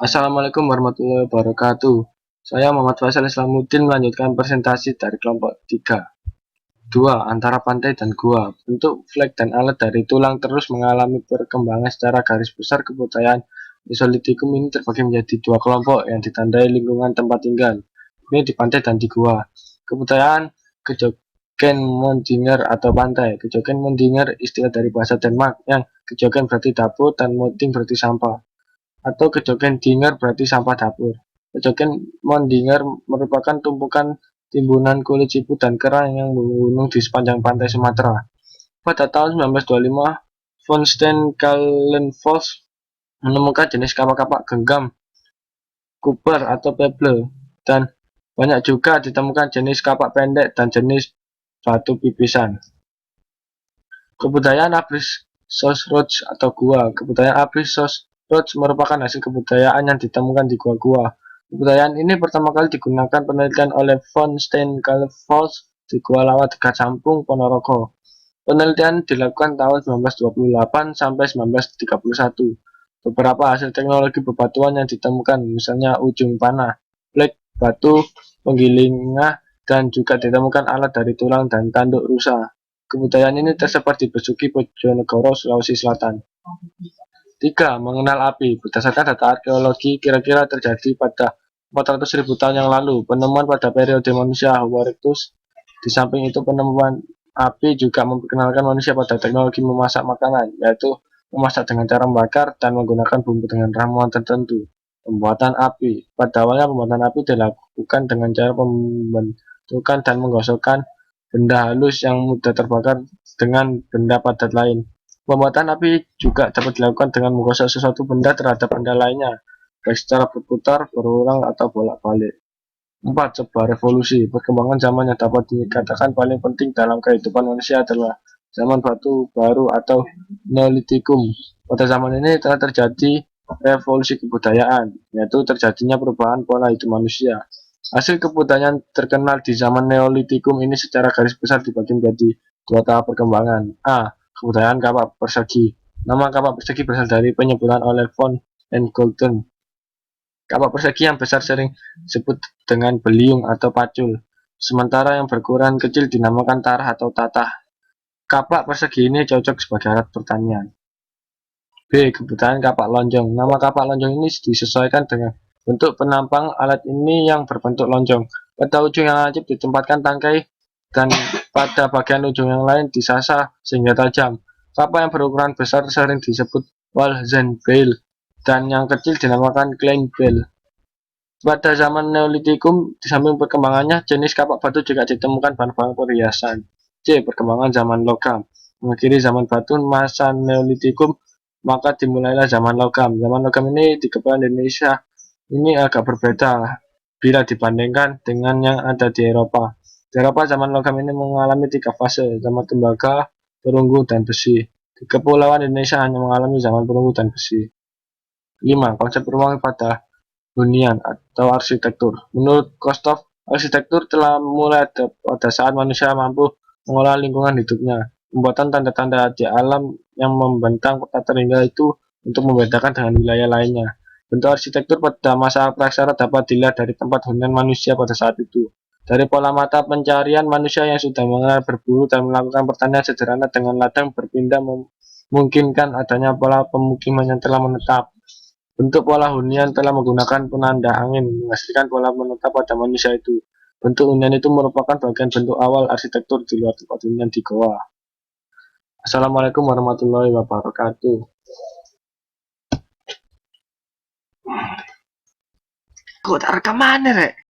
Assalamualaikum warahmatullahi wabarakatuh. Saya Muhammad Faisal Islamuddin melanjutkan presentasi dari kelompok 3. 2. Antara pantai dan gua. Bentuk flag dan alat dari tulang terus mengalami perkembangan secara garis besar. Kebudayaan Mesolitikum ini terbagi menjadi dua kelompok yang ditandai lingkungan tempat tinggal. Ini di pantai dan di gua. Kebudayaan Kejogen Mondinger atau pantai. Kejogen Mondinger istilah dari bahasa Denmark yang kejogen berarti dapur dan monding berarti sampah, atau kejogen dinger berarti sampah dapur. Kejogen Mondinger merupakan tumpukan timbunan kulit siput dan kerang yang menggunung di sepanjang pantai Sumatera. Pada tahun 1925, von Steenkalenvos menemukan jenis kapak-kapak genggam Cooper atau pebble, dan banyak juga ditemukan jenis kapak pendek dan jenis batu pipisan. Kebudayaan Abrishos Roch atau gua. Kebudayaan Abrishos Roch merupakan hasil kebudayaan yang ditemukan di gua-gua. Kebudayaan ini pertama kali digunakan penelitian oleh von Steenkalenvos di Gua Lawa dekat Sampung, Ponorogo. Penelitian dilakukan tahun 1928 sampai 1931. Beberapa hasil teknologi bebatuan yang ditemukan, misalnya ujung panah, flek, batu, penggilingah, dan juga ditemukan alat dari tulang dan tanduk rusa. Kebudayaan ini tersebar di Besuki, Bojonegoro, Sulawesi Selatan. 3. Mengenal api. Berdasarkan data arkeologi, kira-kira terjadi pada 400.000 tahun yang lalu. Penemuan pada periode manusia Homo erectus. Di samping itu, penemuan api juga memperkenalkan manusia pada teknologi memasak makanan, yaitu memasak dengan cara membakar dan menggunakan bumbu dengan ramuan tertentu. Pembuatan api. Pada awalnya pembuatan api dilakukan dengan cara pembentukan dan menggosokkan benda halus yang mudah terbakar dengan benda padat lain. Pembuatan api juga dapat dilakukan dengan menggosok sesuatu benda terhadap benda lainnya, baik secara berputar, berulang, atau bolak-balik. 4. Sebuah revolusi. Perkembangan zaman yang dapat dikatakan paling penting dalam kehidupan manusia adalah zaman batu baru atau Neolitikum. Pada zaman ini telah terjadi revolusi kebudayaan, yaitu terjadinya perubahan pola hidup manusia. Hasil kebudayaan terkenal di zaman Neolitikum ini secara garis besar dibagi menjadi dua tahap perkembangan. A. Kebudayaan kapak persegi. Nama kapak persegi berasal dari penyebutan oleh von Golden. Kapak persegi yang besar sering disebut dengan beliung atau pacul, sementara yang berukuran kecil dinamakan tarah atau tatah. Kapak persegi ini cocok sebagai alat pertanian. B. Kebudayaan kapak lonjong. Nama kapak lonjong ini disesuaikan dengan bentuk penampang alat ini yang berbentuk lonjong. Pada ujung yang lancip ditempatkan tangkai dan pada bagian ujung yang lain disasah sehingga tajam. Kapak yang berukuran besar sering disebut Walzenbeil dan yang kecil dinamakan Kleinbeil. Pada zaman Neolitikum, di samping perkembangannya, jenis kapak batu juga ditemukan bahan-bahan perhiasan. C. Perkembangan zaman logam. Mengakhiri zaman batu masa Neolitikum, maka dimulailah zaman logam. Zaman logam ini di kepulauan Indonesia ini agak berbeda bila dibandingkan dengan yang ada di Eropa. Di Eropa, zaman logam ini mengalami 3 fase, zaman tembaga, perunggu, dan besi. Di kepulauan Indonesia hanya mengalami zaman perunggu dan besi. 5. Konsep ruang pada hunian atau arsitektur. Menurut Kostov, arsitektur telah mulai pada saat manusia mampu mengolah lingkungan hidupnya. Pembuatan tanda-tanda di alam yang membentang tata tinggal itu untuk membedakan dengan wilayah lainnya. Bentuk arsitektur pada masa praksara dapat dilihat dari tempat hunian manusia pada saat itu. Dari pola mata pencarian manusia yang sudah mengenal berburu dan melakukan pertanian sederhana dengan ladang berpindah memungkinkan adanya pola pemukiman yang telah menetap. Bentuk pola hunian telah menggunakan penanda angin menghasilkan pola menetap pada manusia itu. Bentuk hunian itu merupakan bagian bentuk awal arsitektur di luar tempat hunian di goa. Assalamualaikum warahmatullahi wabarakatuh. Kok tak rekaman, Rek?